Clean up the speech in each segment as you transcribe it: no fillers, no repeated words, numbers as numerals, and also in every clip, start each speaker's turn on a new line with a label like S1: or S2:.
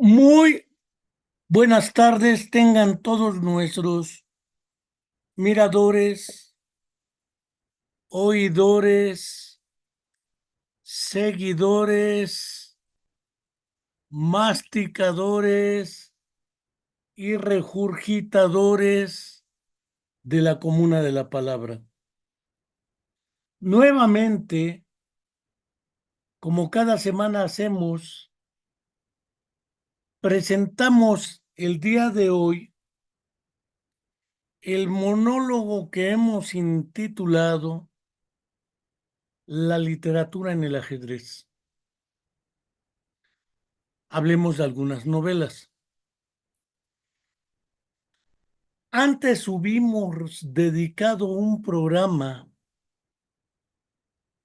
S1: Muy buenas tardes tengan todos nuestros miradores, oidores, seguidores, masticadores y regurgitadores de la comuna de la palabra. Nuevamente, como cada semana hacemos, presentamos el día de hoy el monólogo que hemos intitulado La literatura en el ajedrez. Hablemos de algunas novelas. Antes hubimos dedicado un programa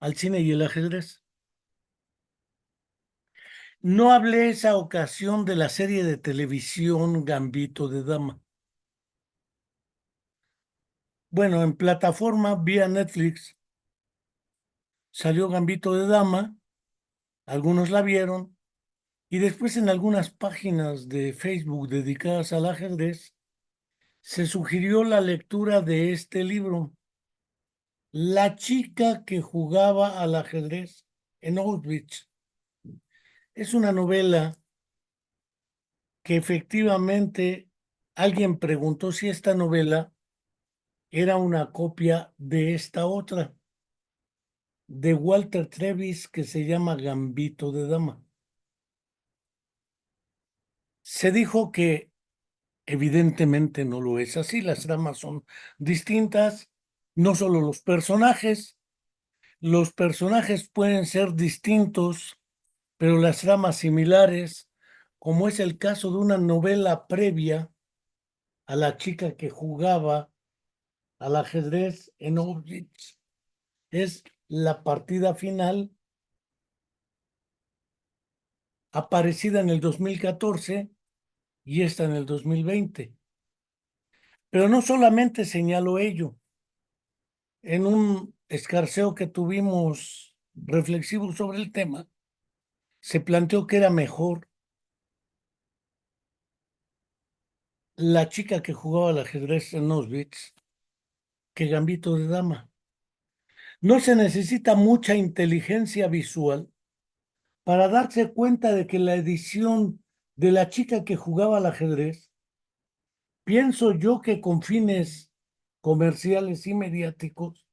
S1: al cine y el ajedrez. No hablé esa ocasión de la serie de televisión Gambito de Dama. Bueno, en plataforma vía Netflix salió Gambito de Dama, algunos la vieron, y después en algunas páginas de Facebook dedicadas al ajedrez se sugirió la lectura de este libro, La chica que jugaba al ajedrez en Auschwitz. Es una novela que efectivamente alguien preguntó si esta novela era una copia de esta otra, de Walter Travis, que se llama Gambito de Dama. Se dijo que evidentemente no lo es así, las tramas son distintas, no solo los personajes pueden ser distintos, pero las tramas similares, como es el caso de una novela previa a la chica que jugaba al ajedrez en Auschwitz. Es la partida final aparecida en el 2014 y esta en el 2020. Pero no solamente señaló ello. En un escarceo que tuvimos reflexivo sobre el tema, se planteó que era mejor la chica que jugaba al ajedrez en Auschwitz que Gambito de Dama. No se necesita mucha inteligencia visual para darse cuenta de que la edición de la chica que jugaba al ajedrez, pienso yo que con fines comerciales y mediáticos,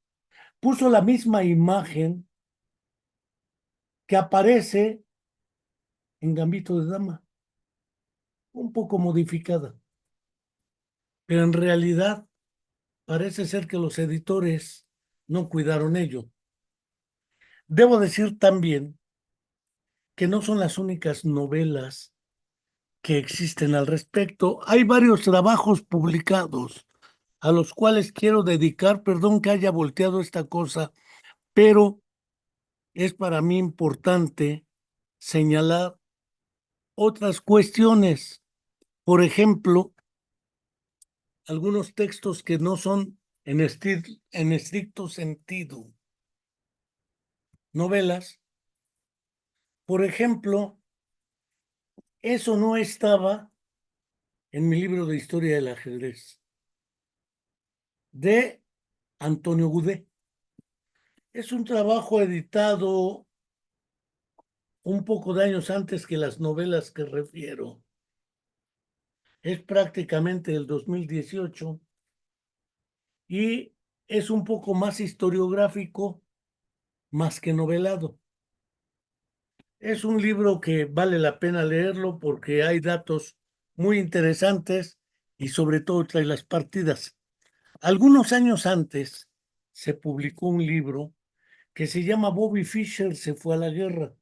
S1: puso la misma imagen que aparece en Gambito de Dama, un poco modificada. Pero en realidad parece ser que los editores no cuidaron ello. Debo decir también que no son las únicas novelas que existen al respecto. Hay varios trabajos publicados a los cuales quiero dedicar, perdón que haya volteado esta cosa, pero es para mí importante señalar otras cuestiones. Por ejemplo, algunos textos que no son en estricto sentido novelas. Por ejemplo, eso no estaba en mi libro de historia del ajedrez de Antonio Gudé. Es un trabajo editado un poco de años antes que las novelas que refiero. Es prácticamente del 2018 y es un poco más historiográfico, más que novelado. Es un libro que vale la pena leerlo porque hay datos muy interesantes y sobre todo trae las partidas. Algunos años antes se publicó un libro que se llama Bobby Fischer se fue a la guerra.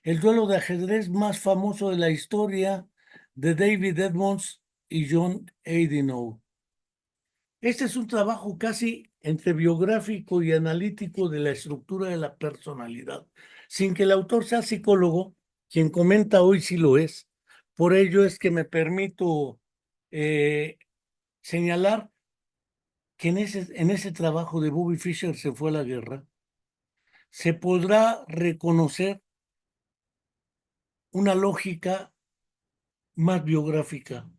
S1: El duelo de ajedrez más famoso de la historia de David Edmonds y John Eidinow. Este es un trabajo casi entre biográfico y analítico de la estructura de la personalidad, sin que el autor sea psicólogo, quien comenta hoy sí lo es. Por ello es que me permito señalar que en ese trabajo de Bobby Fischer se fue a la guerra, se podrá reconocer una lógica más biográfica.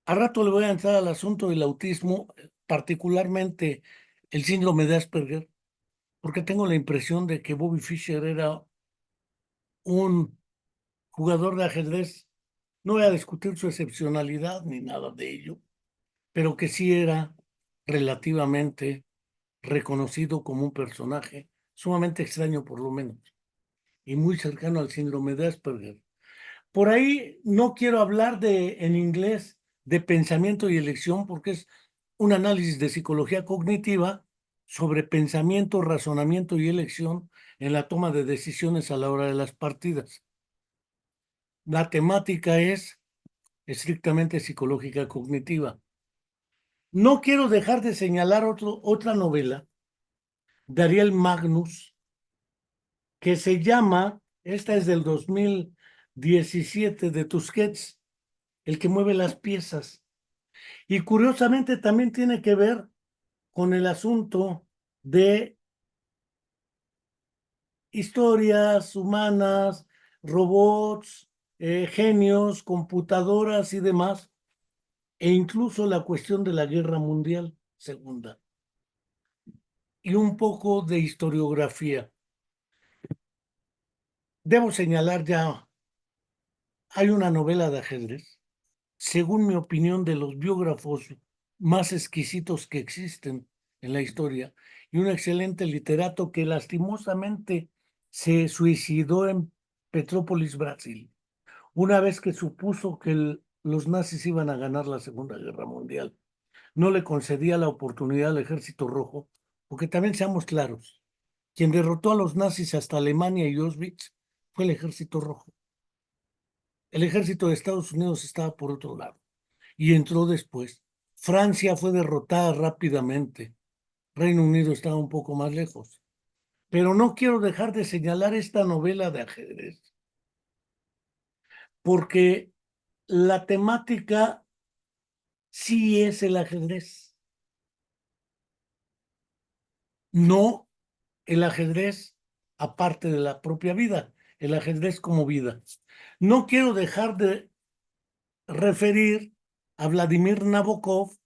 S1: A rato le voy a entrar al asunto del autismo, particularmente el síndrome de Asperger, porque tengo la impresión de que Bobby Fischer era un jugador de ajedrez. No voy a discutir su excepcionalidad ni nada de ello, pero que sí era relativamente reconocido como un personaje sumamente extraño por lo menos, y muy cercano al síndrome de Asperger. Por ahí no quiero hablar en inglés de pensamiento y elección porque es un análisis de psicología cognitiva sobre pensamiento, razonamiento y elección en la toma de decisiones a la hora de las partidas. La temática es estrictamente psicológica cognitiva. No quiero dejar de señalar otra novela de Ariel Magnus que se llama, esta es del 2017 de Tusquets, El que mueve las piezas. Y curiosamente también tiene que ver con el asunto de historias humanas, robots, genios, computadoras y demás, e incluso la cuestión de la Guerra Mundial Segunda, y un poco de historiografía. Debo señalar ya, hay una novela de ajedrez, según mi opinión, de los biógrafos más exquisitos que existen en la historia, y un excelente literato que lastimosamente se suicidó en Petrópolis, Brasil, una vez que supuso que los nazis iban a ganar la Segunda Guerra Mundial. No le concedía la oportunidad al Ejército Rojo, porque también seamos claros, quien derrotó a los nazis hasta Alemania y Auschwitz fue el Ejército Rojo. El ejército de Estados Unidos estaba por otro lado y entró después. Francia fue derrotada rápidamente. Reino Unido estaba un poco más lejos. Pero no quiero dejar de señalar esta novela de ajedrez, porque la temática sí es el ajedrez, no el ajedrez aparte de la propia vida, el ajedrez como vida. No quiero dejar de referir a Vladimir Nabokov,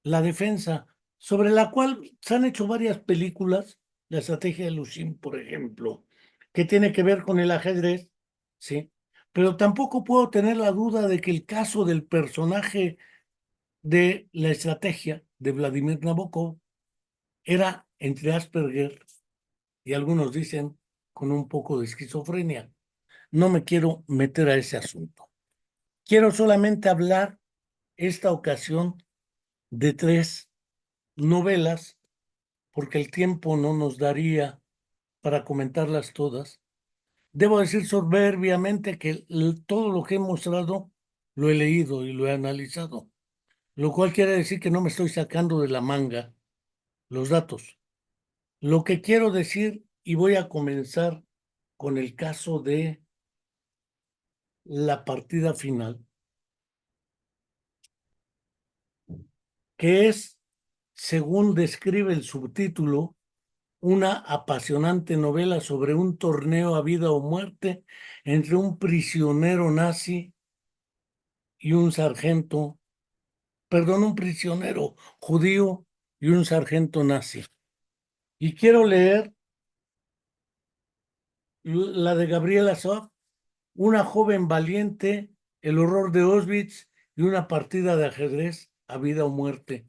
S1: La defensa, sobre la cual se han hecho varias películas, la estrategia de Lushin, por ejemplo, que tiene que ver con el ajedrez, ¿sí? Pero tampoco puedo tener la duda de que el caso del personaje de la estrategia de Vladimir Nabokov era entre Asperger y algunos dicen con un poco de esquizofrenia. No me quiero meter a ese asunto. Quiero solamente hablar esta ocasión de tres novelas porque el tiempo no nos daría para comentarlas todas. Debo decir soberbiamente que todo lo que he mostrado lo he leído y lo he analizado, lo cual quiere decir que no me estoy sacando de la manga los datos. Lo que quiero decir, y voy a comenzar con el caso de la partida final, que es, según describe el subtítulo, una apasionante novela sobre un torneo a vida o muerte entre un prisionero nazi y un sargento, perdón, un prisionero judío y un sargento nazi. Y quiero leer la de Gabriela Sof, Una joven valiente, El horror de Auschwitz y una partida de ajedrez a vida o muerte.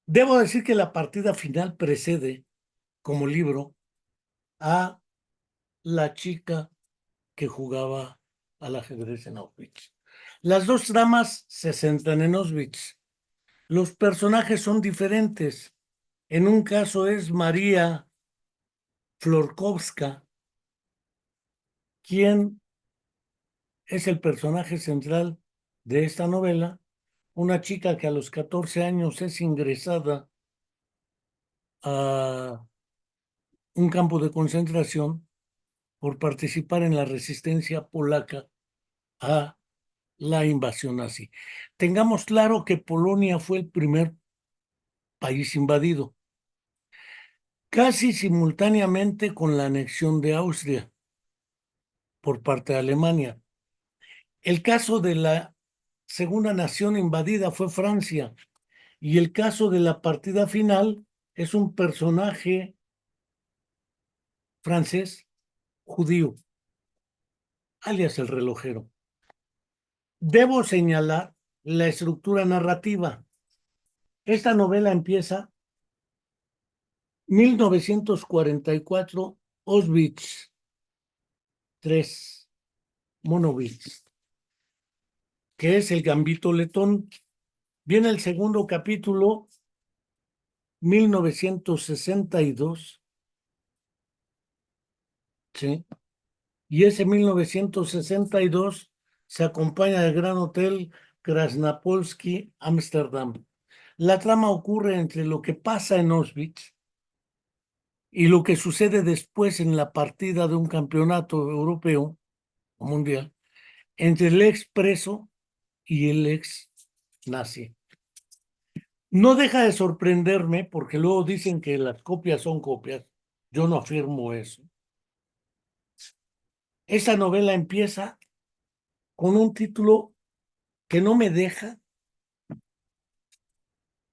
S1: Debo decir que la partida final precede, como libro, a La chica que jugaba al ajedrez en Auschwitz. Las dos tramas se centran en Auschwitz. Los personajes son diferentes. En un caso es María Florkowska, quien es el personaje central de esta novela, una chica que a los 14 años es ingresada a un campo de concentración por participar en la resistencia polaca a la invasión nazi. Tengamos claro que Polonia fue el primer país invadido, casi simultáneamente con la anexión de Austria. por parte de Alemania. El caso de la segunda nación invadida fue Francia, y el caso de la partida final es un personaje francés judío, alias el relojero. Debo señalar la estructura narrativa. Esta novela empieza 1944, Auschwitz III, Monowitz, que es el Gambito Letón. Viene el segundo capítulo, 1962, ¿sí? Y ese 1962 se acompaña del Gran Hotel Krasnapolski, Ámsterdam. La trama ocurre entre lo que pasa en Auschwitz y lo que sucede después en la partida de un campeonato europeo o mundial entre el ex preso y el ex nazi. No deja de sorprenderme, porque luego dicen que las copias son copias. Yo no afirmo eso. Esa novela empieza con un título que no me deja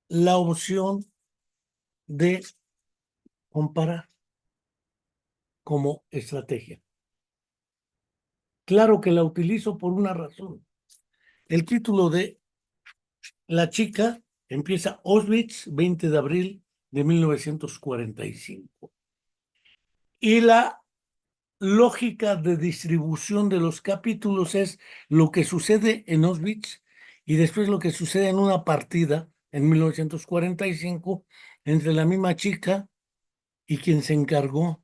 S1: la opción de comparar como estrategia. Claro que la utilizo por una razón. El título de La chica empieza Auschwitz, 20 de abril de 1945. Y la lógica de distribución de los capítulos es lo que sucede en Auschwitz y después lo que sucede en una partida en 1945 entre la misma chica y quien se encargó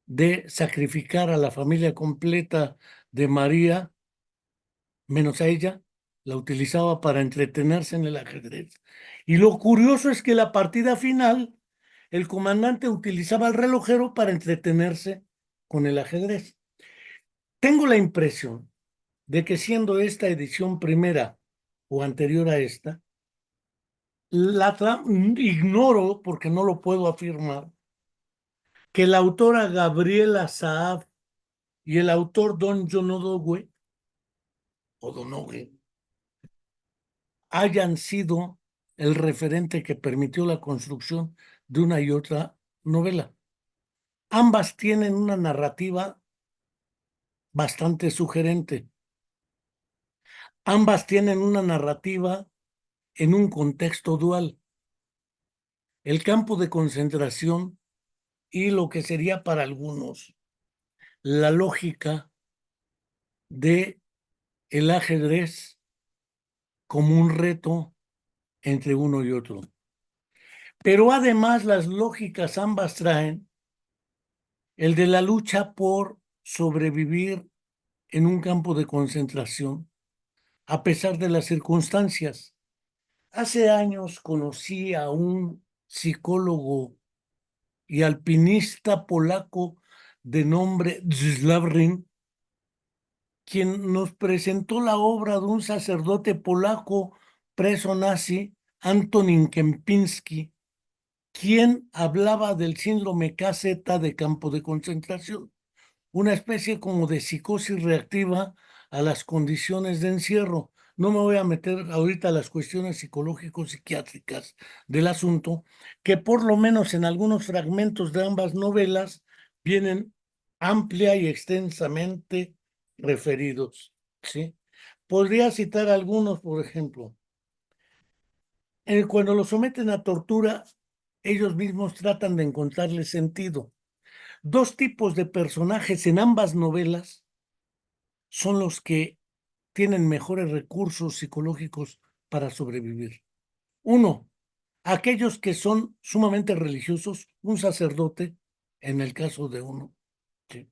S1: de sacrificar a la familia completa de María, menos a ella, la utilizaba para entretenerse en el ajedrez. Y lo curioso es que la partida final, el comandante utilizaba al relojero para entretenerse con el ajedrez. Tengo la impresión de que siendo esta edición primera o anterior a esta, ignoro, porque no lo puedo afirmar, que la autora Gabriela Saab y el autor Don John Odogue, o Donoghue, hayan sido el referente que permitió la construcción de una y otra novela. Ambas tienen una narrativa bastante sugerente. Ambas tienen una narrativa en un contexto dual. El campo de concentración y lo que sería para algunos la lógica de el ajedrez como un reto entre uno y otro. Pero además las lógicas ambas traen el de la lucha por sobrevivir en un campo de concentración a pesar de las circunstancias. Hace años conocí a un psicólogo y alpinista polaco de nombre Zdzisław Rin, quien nos presentó la obra de un sacerdote polaco preso nazi, Antonin Kempinski, quien hablaba del síndrome KZ de campo de concentración, una especie como de psicosis reactiva a las condiciones de encierro. No me voy a meter ahorita a las cuestiones psicológico-psiquiátricas del asunto, que por lo menos en algunos fragmentos de ambas novelas vienen amplia y extensamente referidos, ¿sí? Podría citar algunos, por ejemplo. Cuando los someten a tortura, ellos mismos tratan de encontrarle sentido. Dos tipos de personajes en ambas novelas son los que tienen mejores recursos psicológicos para sobrevivir. Uno, aquellos que son sumamente religiosos, un sacerdote, en el caso de uno, ¿sí?,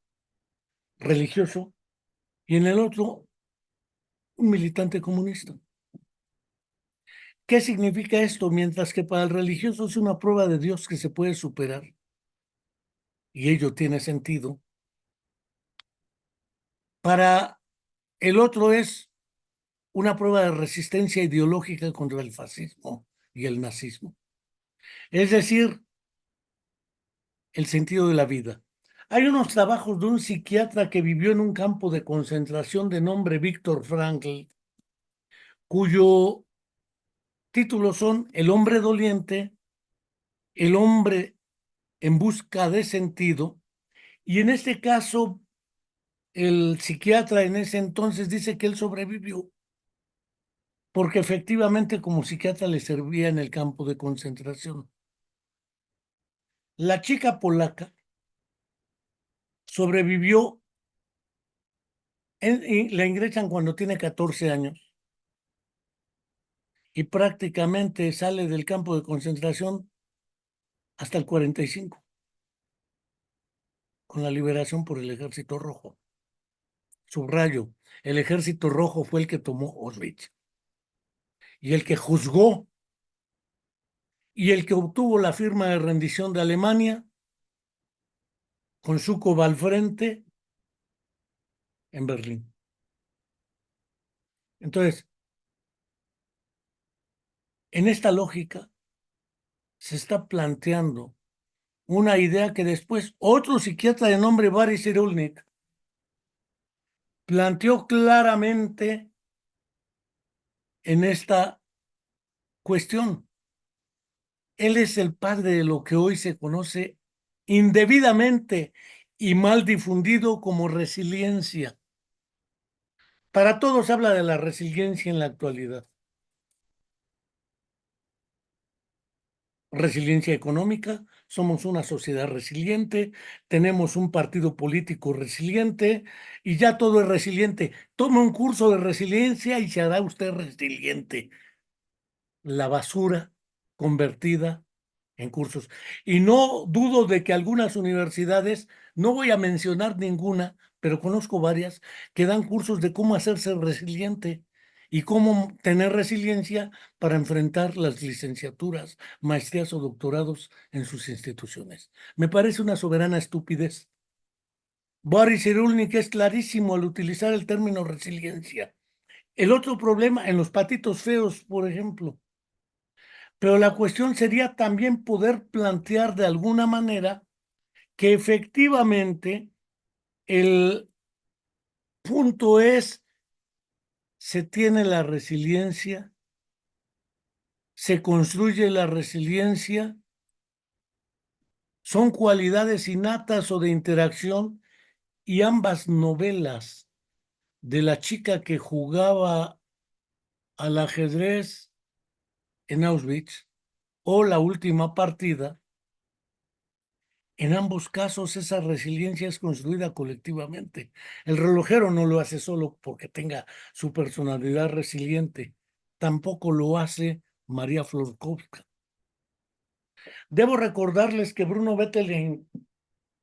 S1: religioso, y en el otro, un militante comunista. ¿Qué significa esto? Mientras que para el religioso es una prueba de Dios que se puede superar, y ello tiene sentido, para el otro es una prueba de resistencia ideológica contra el fascismo y el nazismo. Es decir, el sentido de la vida. Hay unos trabajos de un psiquiatra que vivió en un campo de concentración de nombre Víctor Frankl, cuyo títulos son El hombre doliente, El hombre en busca de sentido, y en este caso el psiquiatra en ese entonces dice que él sobrevivió porque efectivamente como psiquiatra le servía en el campo de concentración. La chica polaca sobrevivió y la ingresan cuando tiene 14 años y prácticamente sale del campo de concentración hasta el 45, con la liberación por el Ejército Rojo. Subrayo, el Ejército Rojo fue el que tomó Auschwitz y el que juzgó y el que obtuvo la firma de rendición de Alemania con Zhúkov al frente en Berlín. Entonces, en esta lógica se está planteando una idea que después otro psiquiatra de nombre Boris Cyrulnik planteó claramente en esta cuestión. Él es el padre de lo que hoy se conoce indebidamente y mal difundido como resiliencia. Para todos habla de la resiliencia en la actualidad. Resiliencia económica, somos una sociedad resiliente, tenemos un partido político resiliente y ya todo es resiliente. Tome un curso de resiliencia y se hará usted resiliente. La basura convertida en cursos. Y no dudo de que algunas universidades, no voy a mencionar ninguna, pero conozco varias, que dan cursos de cómo hacerse resiliente y cómo tener resiliencia para enfrentar las licenciaturas, maestrías o doctorados en sus instituciones. Me parece una soberana estupidez. Boris Cyrulnik es clarísimo al utilizar el término resiliencia. El otro problema en los patitos feos, por ejemplo. Pero la cuestión sería también poder plantear de alguna manera que efectivamente el punto es, se tiene la resiliencia, se construye la resiliencia, son cualidades innatas o de interacción y ambas novelas de la chica que jugaba al ajedrez en Auschwitz o La última partida. En ambos casos, esa resiliencia es construida colectivamente. El relojero no lo hace solo porque tenga su personalidad resiliente. Tampoco lo hace María Florkowska. Debo recordarles que Bruno Bettelheim,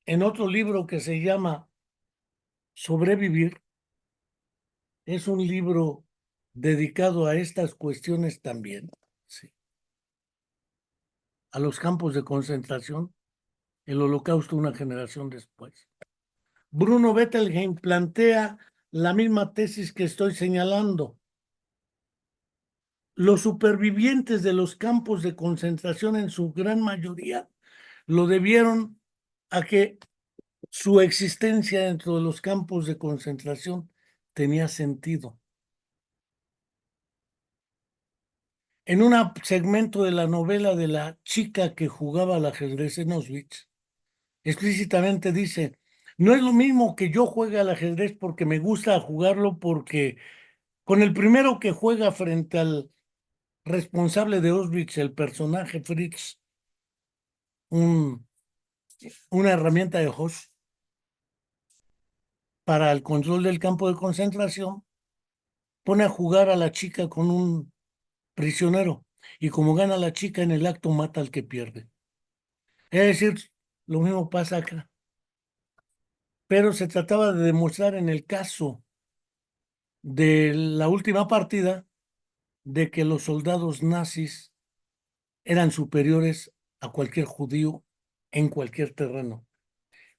S1: en otro libro que se llama Sobrevivir, es un libro dedicado a estas cuestiones también, sí, a los campos de concentración, el holocausto una generación después. Bruno Bettelheim plantea la misma tesis que estoy señalando. Los supervivientes de los campos de concentración en su gran mayoría lo debieron a que su existencia dentro de los campos de concentración tenía sentido. En un segmento de la novela de la chica que jugaba al ajedrez en Auschwitz, explícitamente dice, no es lo mismo que yo juegue al ajedrez porque me gusta jugarlo porque con el primero que juega frente al responsable de Auschwitz, el personaje Fritz, un, una herramienta de Hoss para el control del campo de concentración, pone a jugar a la chica con un prisionero y como gana la chica en el acto mata al que pierde. Es decir, lo mismo pasa acá. Pero se trataba de demostrar en el caso de la última partida de que los soldados nazis eran superiores a cualquier judío en cualquier terreno.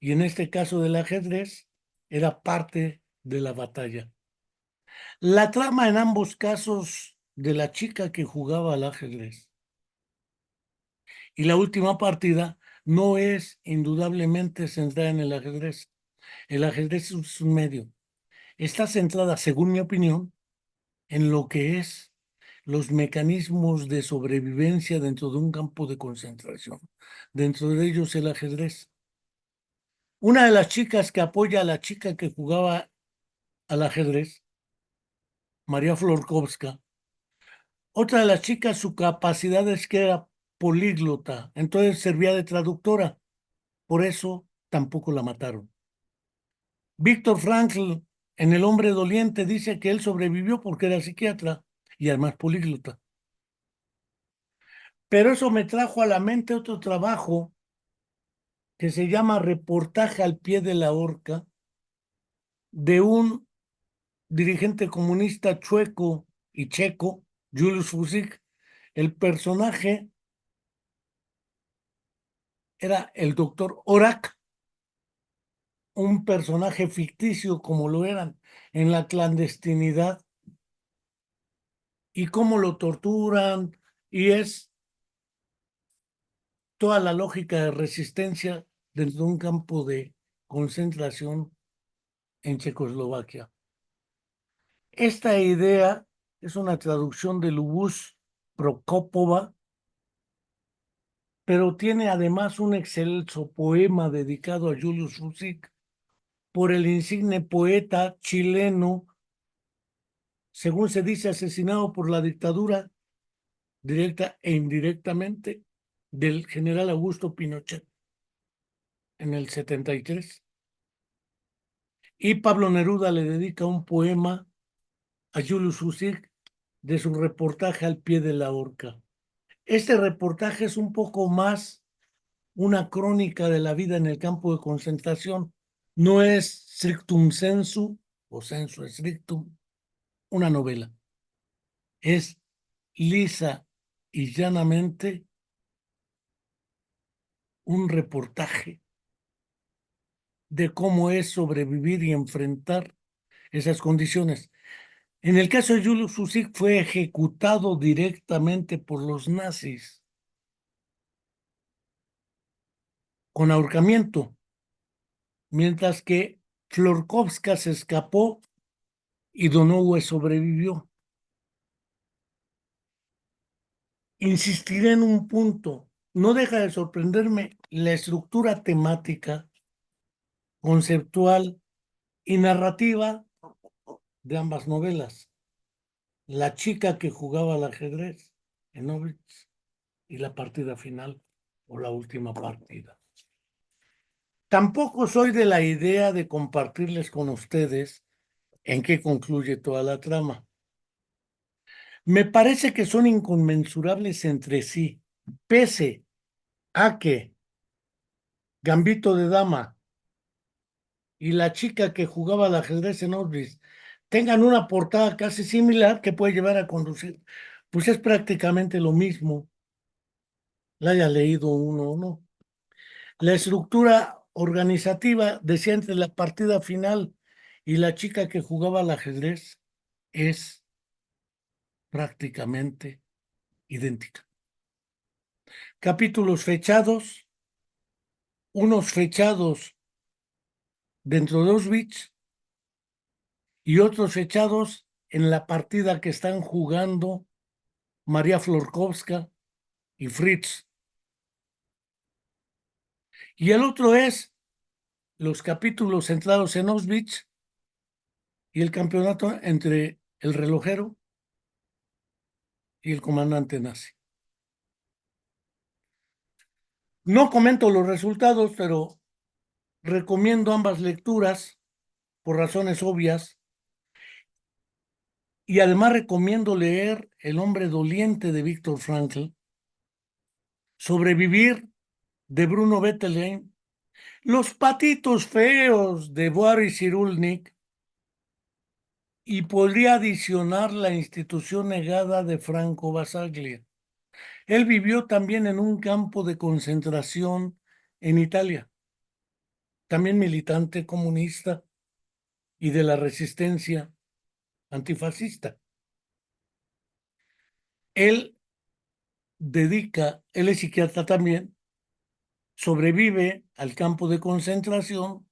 S1: Y en este caso del ajedrez era parte de la batalla. La trama en ambos casos de la chica que jugaba al ajedrez y la última partida no es indudablemente centrada en el ajedrez. El ajedrez es un medio. Está centrada, según mi opinión, en lo que es los mecanismos de sobrevivencia dentro de un campo de concentración. Dentro de ellos el ajedrez. Una de las chicas que apoya a la chica que jugaba al ajedrez, María Florkovska, otra de las chicas, su capacidad es que era políglota, entonces servía de traductora. Por eso tampoco la mataron. Víctor Frankl, en El hombre doliente, dice que él sobrevivió porque era psiquiatra y además políglota. Pero eso me trajo a la mente otro trabajo que se llama Reportaje al pie de la horca, de un dirigente comunista chueco y checo, Julius Fusik. El personaje era el doctor Orak, un personaje ficticio como lo eran en la clandestinidad, y cómo lo torturan, y es toda la lógica de resistencia dentro de un campo de concentración en Checoslovaquia. Esta idea es una traducción de Lubuz Prokopova, pero tiene además un excelso poema dedicado a Julius Fusik por el insigne poeta chileno, según se dice, asesinado por la dictadura directa e indirectamente del general Augusto Pinochet en el 73. Y Pablo Neruda le dedica un poema a Julius Fusik de su reportaje al pie de la horca. Este reportaje es un poco más una crónica de la vida en el campo de concentración. No es strictum sensu o sensu strictum una novela. Es lisa y llanamente un reportaje de cómo es sobrevivir y enfrentar esas condiciones. En el caso de Julius Fusik fue ejecutado directamente por los nazis con ahorcamiento, mientras que Florkovska se escapó y Donoghue sobrevivió. Insistiré en un punto. No deja de sorprenderme la estructura temática, conceptual y narrativa de ambas novelas. La chica que jugaba al ajedrez en Auschwitz y la partida final o la última partida. Tampoco soy de la idea de compartirles con ustedes en qué concluye toda la trama. Me parece que son inconmensurables entre sí, pese a que Gambito de Dama y la chica que jugaba al ajedrez en Auschwitz tengan una portada casi similar que puede llevar a conducir. Pues es prácticamente lo mismo, la haya leído uno o no. La estructura organizativa, decía, entre la partida final y la chica que jugaba al ajedrez es prácticamente idéntica. Capítulos fechados, unos fechados dentro de Auschwitz y otros fechados en la partida que están jugando María Florkovska y Fritz. Y el otro es los capítulos centrados en Auschwitz y el campeonato entre el relojero y el comandante nazi. No comento los resultados, pero recomiendo ambas lecturas por razones obvias, y además recomiendo leer El hombre doliente de Víctor Frankl, Sobrevivir de Bruno Bettelheim, Los patitos feos de Boris Cyrulnik, y podría adicionar La institución negada de Franco Basaglia. Él vivió también en un campo de concentración en Italia, también militante comunista y de la resistencia antifascista. Él él es psiquiatra también, sobrevive al campo de concentración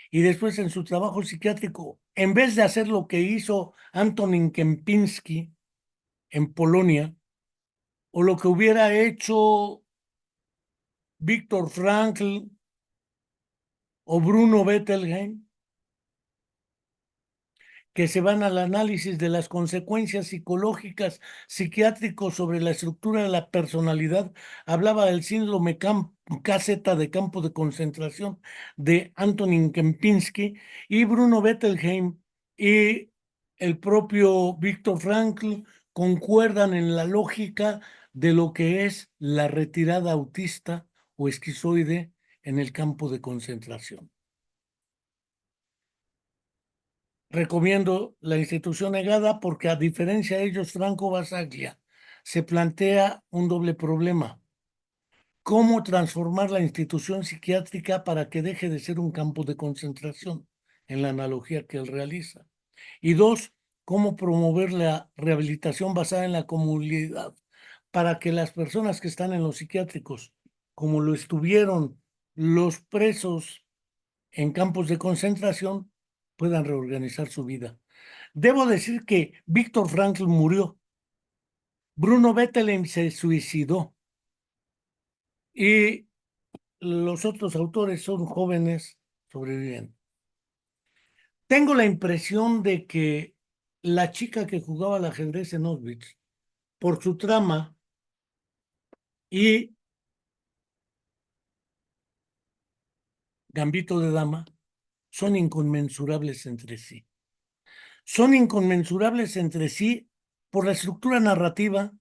S1: y después en su trabajo psiquiátrico, en vez de hacer lo que hizo Antonin Kempinski en Polonia, o lo que hubiera hecho Viktor Frankl o Bruno Bettelheim, que se van al análisis de las consecuencias psicológicas, psiquiátricos sobre la estructura de la personalidad. Hablaba del síndrome KZ de campo de concentración de Antonin Kempinski y Bruno Bettelheim y el propio Viktor Frankl concuerdan en la lógica de lo que es la retirada autista o esquizoide en el campo de concentración. Recomiendo La institución negada porque, a diferencia de ellos, Franco Basaglia se plantea un doble problema: cómo transformar la institución psiquiátrica para que deje de ser un campo de concentración, en la analogía que él realiza. Y dos, cómo promover la rehabilitación basada en la comunidad para que las personas que están en los psiquiátricos, como lo estuvieron los presos en campos de concentración, puedan reorganizar su vida. Debo decir que Viktor Frankl murió, Bruno Bettelheim se suicidó y los otros autores son jóvenes sobrevivientes. Tengo la impresión de que La chica que jugaba al ajedrez en Auschwitz, por su trama y Gambito de Dama, son inconmensurables entre sí. Son inconmensurables entre sí por la estructura narrativa,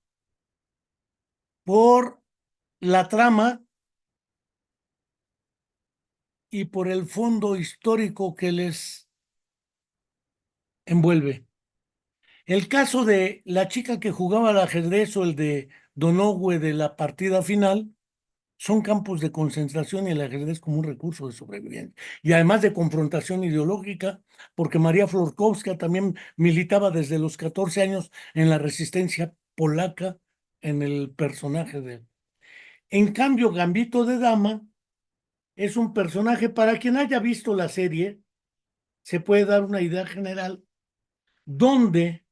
S1: por la trama y por el fondo histórico que les envuelve. El caso de La chica que jugaba al ajedrez o el de Donoghue de La partida final son campos de concentración y el ajedrez como un recurso de sobrevivencia. Y además de confrontación ideológica, porque María Florkowska también militaba desde los 14 años en la resistencia polaca en el personaje de él. En cambio, Gambito de Dama es un personaje, para quien haya visto la serie, se puede dar una idea general, donde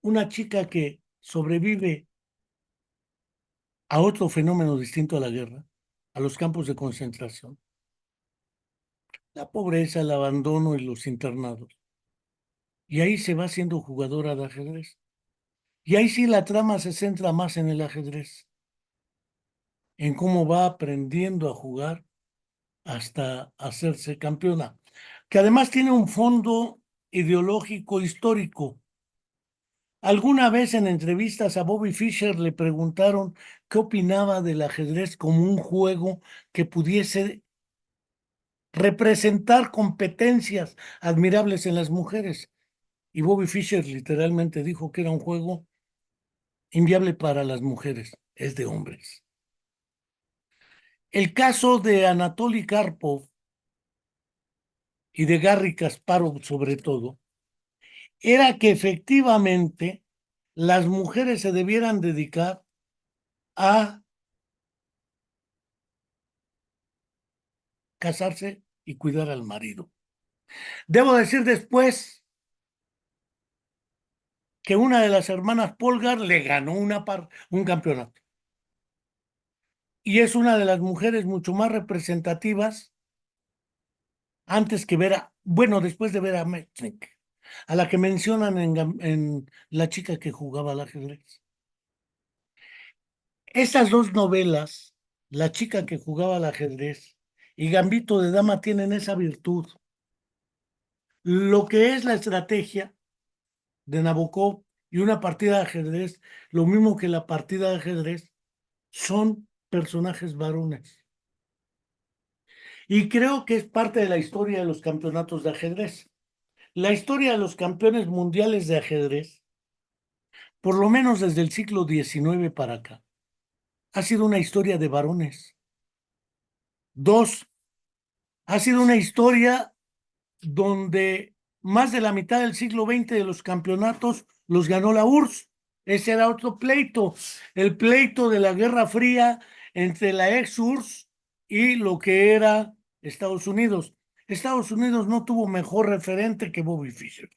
S1: una chica que sobrevive a otro fenómeno distinto a la guerra, a los campos de concentración, la pobreza, el abandono y los internados. Y ahí se va siendo jugadora de ajedrez. Y ahí sí la trama se centra más en el ajedrez, en cómo va aprendiendo a jugar hasta hacerse campeona, que además tiene un fondo ideológico histórico. Alguna vez en entrevistas a Bobby Fischer le preguntaron qué opinaba del ajedrez como un juego que pudiese representar competencias admirables en las mujeres. Y Bobby Fischer literalmente dijo que era un juego inviable para las mujeres, es de hombres. El caso de Anatoly Karpov y de Garry Kasparov sobre todo, era que efectivamente las mujeres se debieran dedicar a casarse y cuidar al marido. Debo decir después que una de las hermanas Polgar le ganó un campeonato. Y es una de las mujeres mucho más representativas antes que Vera, bueno, después de Vera Metnik, a la que mencionan en La chica que jugaba al ajedrez. Estas dos novelas, La chica que jugaba al ajedrez y Gambito de Dama, tienen esa virtud. Lo que es la estrategia de Nabokov y una partida de ajedrez, lo mismo que la partida de ajedrez, son personajes varones. Y creo que es parte de la historia de los campeonatos de ajedrez. La historia de los campeones mundiales de ajedrez, por lo menos desde el siglo XIX para acá, ha sido una historia de varones. Dos, ha sido una historia donde más de la mitad del siglo XX de los campeonatos los ganó la URSS Ese era otro pleito, el pleito de la Guerra Fría entre la ex-URSS y lo que era Estados Unidos. Estados Unidos no tuvo mejor referente que Bobby Fischer,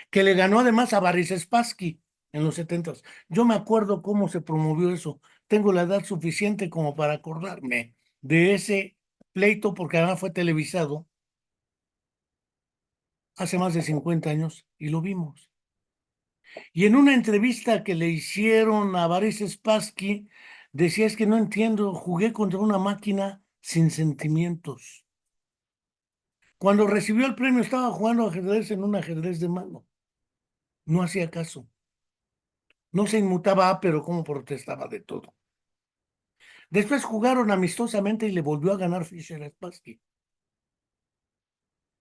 S1: que le ganó además a Boris Spassky en los 70. Yo me acuerdo cómo se promovió eso. Tengo la edad suficiente como para acordarme de ese pleito, porque además fue televisado hace más de 50 años y lo vimos. Y en una entrevista que le hicieron a Boris Spassky, decía: es que no entiendo, jugué contra una máquina sin sentimientos. Cuando recibió el premio estaba jugando ajedrez en un ajedrez de mano. No hacía caso. No se inmutaba, pero como protestaba de todo. Después jugaron amistosamente y le volvió a ganar Fischer a Spassky.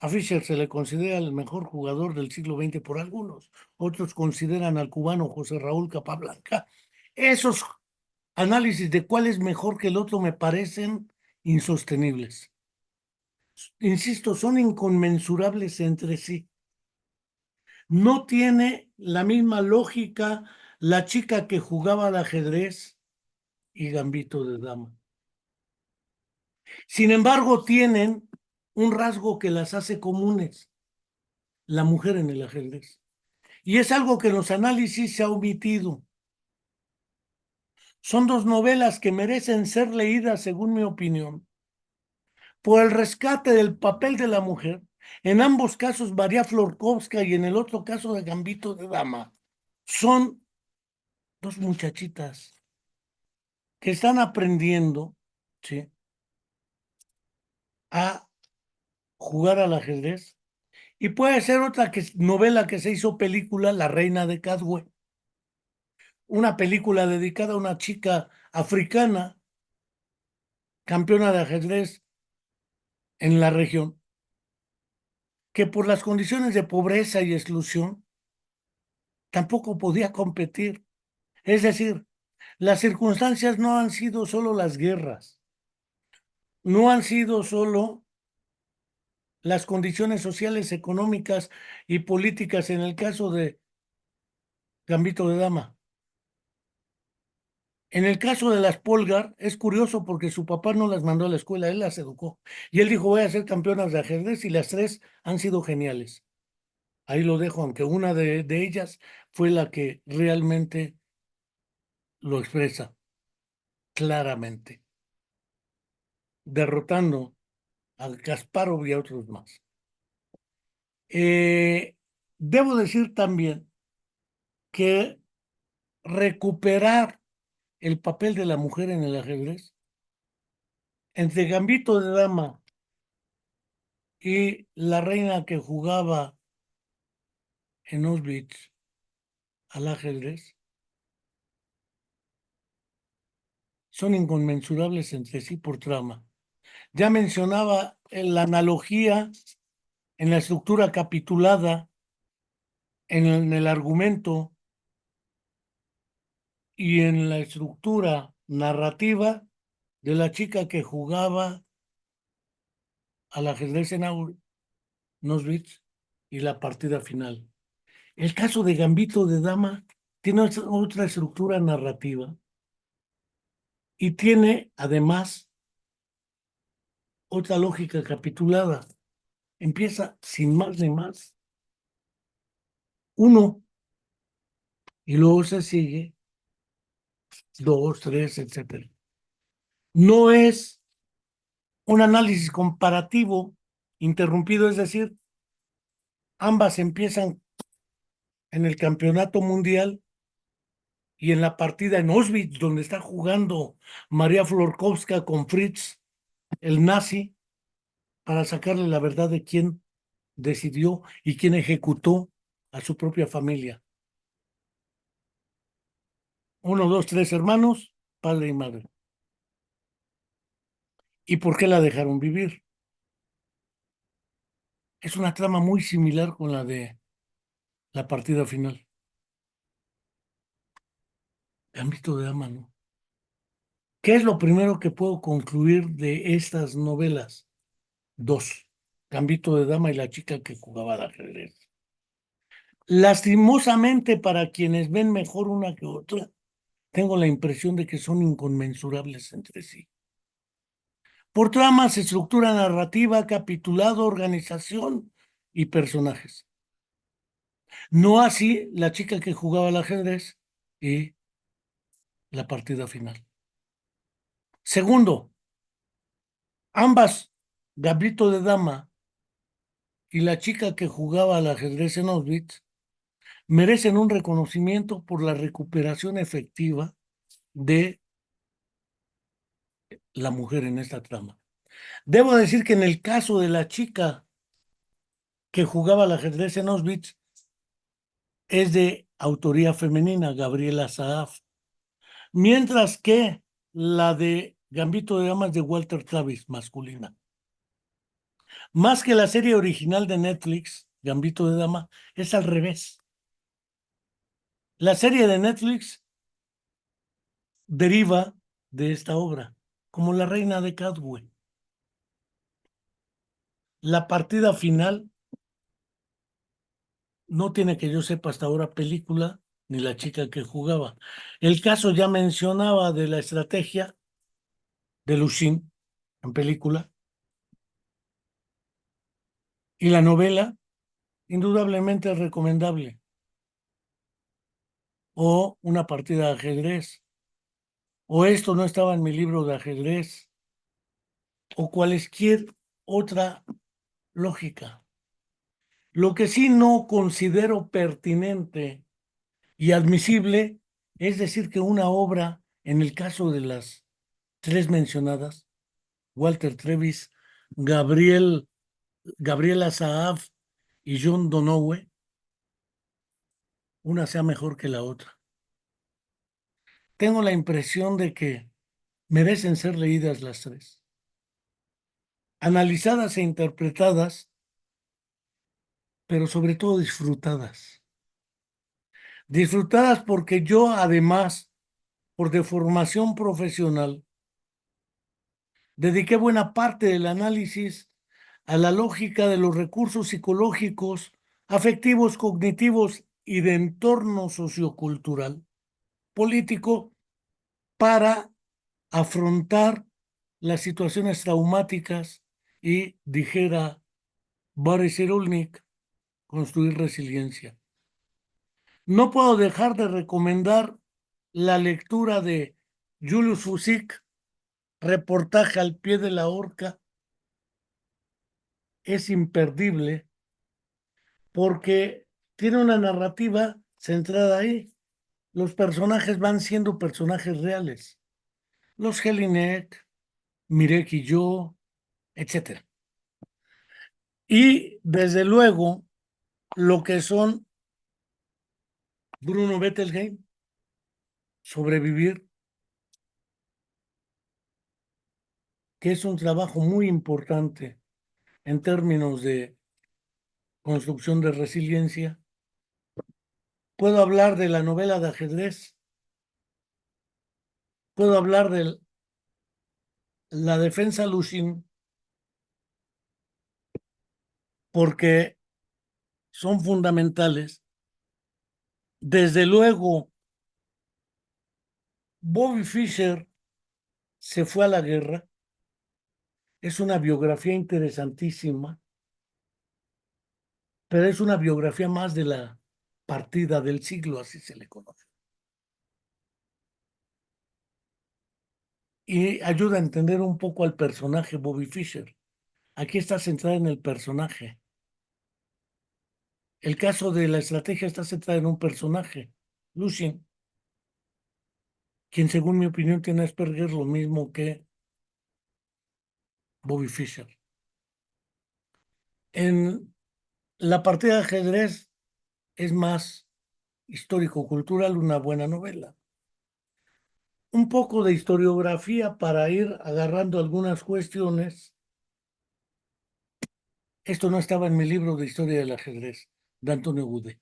S1: A Fischer se le considera el mejor jugador del siglo XX por algunos. Otros consideran al cubano José Raúl Capablanca. Esos análisis de cuál es mejor que el otro me parecen insostenibles. Insisto, son inconmensurables entre sí. No tiene la misma lógica la chica que jugaba al ajedrez y Gambito de Dama. Sin embargo, tienen un rasgo que las hace comunes: la mujer en el ajedrez. Y es algo que en los análisis se ha omitido. Son dos novelas que merecen ser leídas, según mi opinión, por el rescate del papel de la mujer. En ambos casos, María Florkovska, y en el otro caso de Gambito de Dama, son dos muchachitas que están aprendiendo, ¿sí?, a jugar al ajedrez. Y puede ser otra novela que se hizo película, La Reina de Cadway, una película dedicada a una chica africana, campeona de ajedrez en la región, que por las condiciones de pobreza y exclusión tampoco podía competir. Es decir, las circunstancias no han sido solo las guerras, no han sido solo las condiciones sociales, económicas y políticas en el caso de Gambito de Dama. En el caso de las Polgar, es curioso porque su papá no las mandó a la escuela, él las educó. Y él dijo: voy a ser campeonas de ajedrez, y las tres han sido geniales. Ahí lo dejo, aunque una de ellas fue la que realmente lo expresa claramente, derrotando a Kasparov y a otros más. Eh, Debo decir también que recuperar el papel de la mujer en el ajedrez, entre Gambito de Dama y la reina que jugaba en Auschwitz al ajedrez, son inconmensurables entre sí por trama. Ya mencionaba la analogía en la estructura capitulada, en el argumento y en la estructura narrativa de la chica que jugaba al ajedrez en Auschwitz y la partida final. El caso de Gambito de Dama tiene otra estructura narrativa y tiene además otra lógica capitulada. Empieza sin más ni más uno, y luego se sigue dos, tres, etcétera. No es un análisis comparativo interrumpido, es decir, ambas empiezan en el campeonato mundial y en la partida en Auschwitz, donde está jugando María Florkovska con Fritz, el nazi, para sacarle la verdad de quién decidió y quién ejecutó a su propia familia. Uno, dos, tres hermanos, padre y madre. ¿Y por qué la dejaron vivir? Es una trama muy similar con la de la partida final. Gambito de Dama, ¿no? ¿Qué es lo primero que puedo concluir de estas novelas? Dos: Gambito de Dama y la chica que jugaba al ajedrez. Lastimosamente, para quienes ven mejor una que otra, tengo la impresión de que son inconmensurables entre sí. Por tramas, estructura narrativa, capitulado, organización y personajes. No así la chica que jugaba al ajedrez y la partida final. Segundo, ambas, Gambito de Dama y la chica que jugaba al ajedrez en Auschwitz, merecen un reconocimiento por la recuperación efectiva de la mujer en esta trama. Debo decir que en el caso de la chica que jugaba al ajedrez en Auschwitz, es de autoría femenina, Gabriela Saaf, mientras que la de Gambito de Dama es de Walter Travis, masculina. Más que la serie original de Netflix, Gambito de Dama, es al revés. La serie de Netflix deriva de esta obra, como La Reina de Cadwell. La partida final no tiene, que yo sepa hasta ahora, película ni la chica que jugaba. El caso ya mencionaba de la estrategia de Luchin en película, y la novela indudablemente es recomendable. O una partida de ajedrez, o esto no estaba en mi libro de ajedrez, o cualquier otra lógica. Lo que sí no considero pertinente y admisible es decir que una obra, en el caso de las tres mencionadas, Walter Travis, Gabriela Saaf y John Donoghue, una sea mejor que la otra. Tengo la impresión de que merecen ser leídas las tres, analizadas e interpretadas, pero sobre todo disfrutadas. Disfrutadas porque yo, además, por deformación profesional, dediqué buena parte del análisis a la lógica de los recursos psicológicos, afectivos, cognitivos y de entorno sociocultural, político, para afrontar las situaciones traumáticas y, dijera Boris Cyrulnik, construir resiliencia. No puedo dejar de recomendar la lectura de Julius Fusik, Reportaje al pie de la horca. Es imperdible porque tiene una narrativa centrada ahí. Los personajes van siendo personajes reales. Los Jelinek, Mirek y yo, etcétera. Y desde luego, lo que son Bruno Bettelheim, Sobrevivir, que es un trabajo muy importante en términos de construcción de resiliencia. Puedo hablar de la novela de ajedrez, puedo hablar de la defensa Lushin, porque son fundamentales. Desde luego, Bobby Fischer se fue a la guerra. Es una biografía interesantísima, pero es una biografía más de la partida del siglo, así se le conoce. Y ayuda a entender un poco al personaje Bobby Fischer. Aquí está centrada en el personaje. El caso de la estrategia está centrada en un personaje, Lucien, quien según mi opinión tiene Asperger lo mismo que Bobby Fischer. En la partida de ajedrez es más histórico-cultural, una buena novela. Un poco de historiografía para ir agarrando algunas cuestiones. Esto no estaba en mi libro de historia del ajedrez, de Antonio Goudet.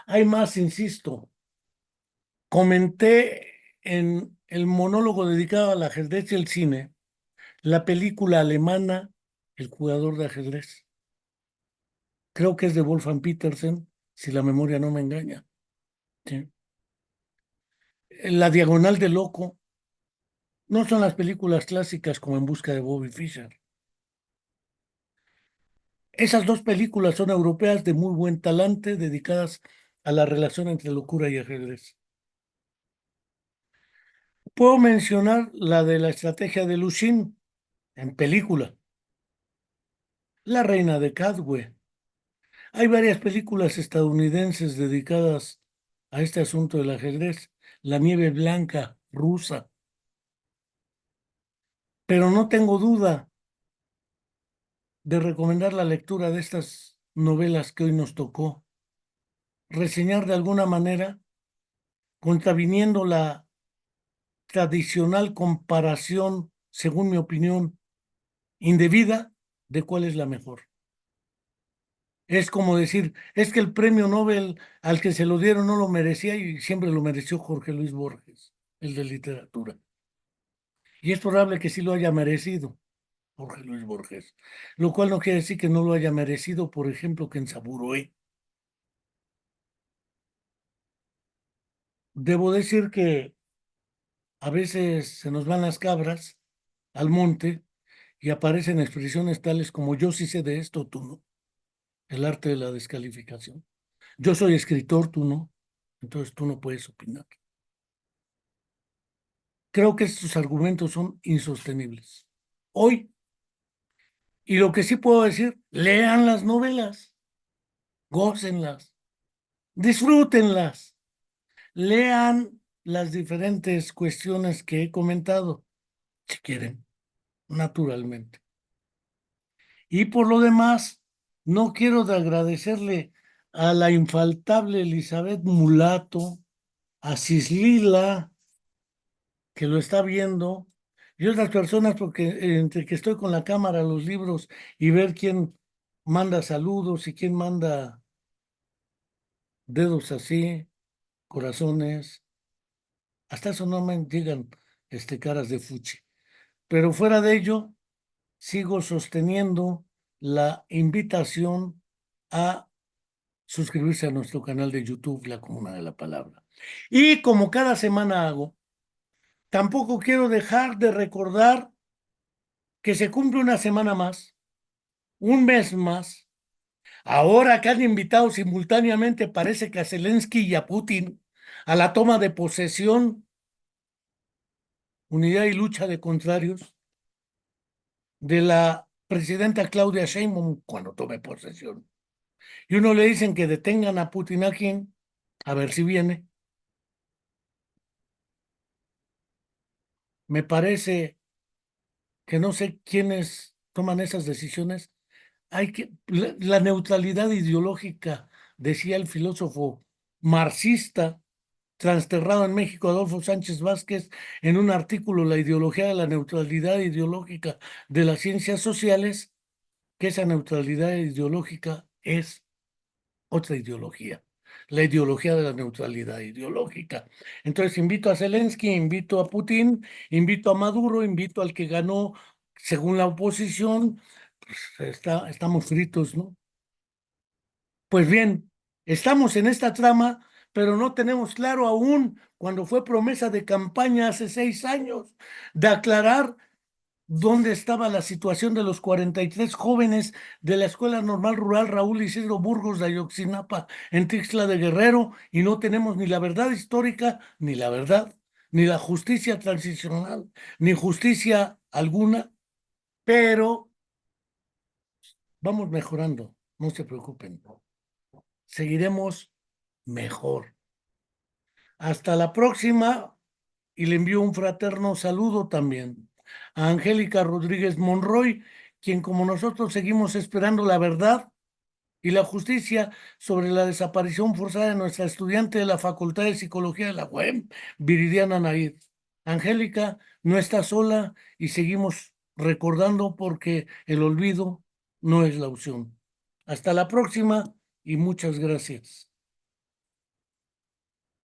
S1: Hay más, insisto. Comenté en el monólogo dedicado al ajedrez y el cine la película alemana El jugador de ajedrez. Creo que es de Wolfgang Petersen, si la memoria no me engaña. ¿Sí? La Diagonal del Loco no son las películas clásicas como En busca de Bobby Fischer. Esas dos películas son europeas de muy buen talante, dedicadas a la relación entre locura y ajedrez. Puedo mencionar la de la estrategia de Luchin en película, La Reina de Cadway. Hay varias películas estadounidenses dedicadas a este asunto del ajedrez, La Nieve Blanca, rusa. Pero no tengo duda de recomendar la lectura de estas novelas que hoy nos tocó, reseñar de alguna manera, contraviniendo la tradicional comparación, según mi opinión, indebida de cuál es la mejor. Es como decir, es que el premio Nobel al que se lo dieron no lo merecía y siempre lo mereció Jorge Luis Borges, el de literatura. Y es probable que sí lo haya merecido Jorge Luis Borges, lo cual no quiere decir que no lo haya merecido, por ejemplo, Ken Saburoe. Debo decir que a veces se nos van las cabras al monte y aparecen expresiones tales como yo sí sé de esto, tú no. El arte de la descalificación. Yo soy escritor, tú no. Entonces tú no puedes opinar. Creo que estos argumentos son insostenibles. Hoy, y lo que sí puedo decir, lean las novelas, gócenlas, disfrútenlas, lean las diferentes cuestiones que he comentado, si quieren, naturalmente. Y por lo demás, no quiero de agradecerle a la infaltable Elizabeth Mulato, a Cislila, que lo está viendo, y otras personas, porque entre que estoy con la cámara, los libros, y ver quién manda saludos y quién manda dedos así, corazones, hasta eso no me digan caras de fuchi. Pero fuera de ello, sigo sosteniendo la invitación a suscribirse a nuestro canal de YouTube, La Comuna de la Palabra. Y como cada semana hago, tampoco quiero dejar de recordar que se cumple una semana más, un mes más. Ahora que han invitado simultáneamente, parece que a Zelensky y a Putin a la toma de posesión, unidad y lucha de contrarios, de la presidenta Claudia Sheinbaum cuando tome posesión. Y uno le dicen que detengan a Putin aquí, a ver si viene. Me parece que no sé quiénes toman esas decisiones. La neutralidad ideológica, decía el filósofo marxista transterrado en México, Adolfo Sánchez Vázquez, en un artículo, La ideología de la neutralidad ideológica de las ciencias sociales, que esa neutralidad ideológica es otra ideología, la ideología de la neutralidad ideológica. Entonces invito a Zelensky, invito a Putin, invito a Maduro, invito al que ganó según la oposición, pues estamos fritos, ¿no? Pues bien, estamos en esta trama, pero no tenemos claro aún, cuando fue promesa de campaña hace 6 años, de aclarar dónde estaba la situación de los 43 jóvenes de la Escuela Normal Rural Raúl Isidro Burgos de Ayotzinapa en Tixla de Guerrero, y no tenemos ni la verdad histórica, ni la verdad, ni la justicia transicional, ni justicia alguna, pero vamos mejorando, no se preocupen, seguiremos mejor. Hasta la próxima, y le envío un fraterno saludo también a Angélica Rodríguez Monroy, quien como nosotros seguimos esperando la verdad y la justicia sobre la desaparición forzada de nuestra estudiante de la Facultad de Psicología de la UEM, Viridiana Naid. Angélica, no está sola y seguimos recordando, porque el olvido no es la opción. Hasta la próxima y muchas gracias.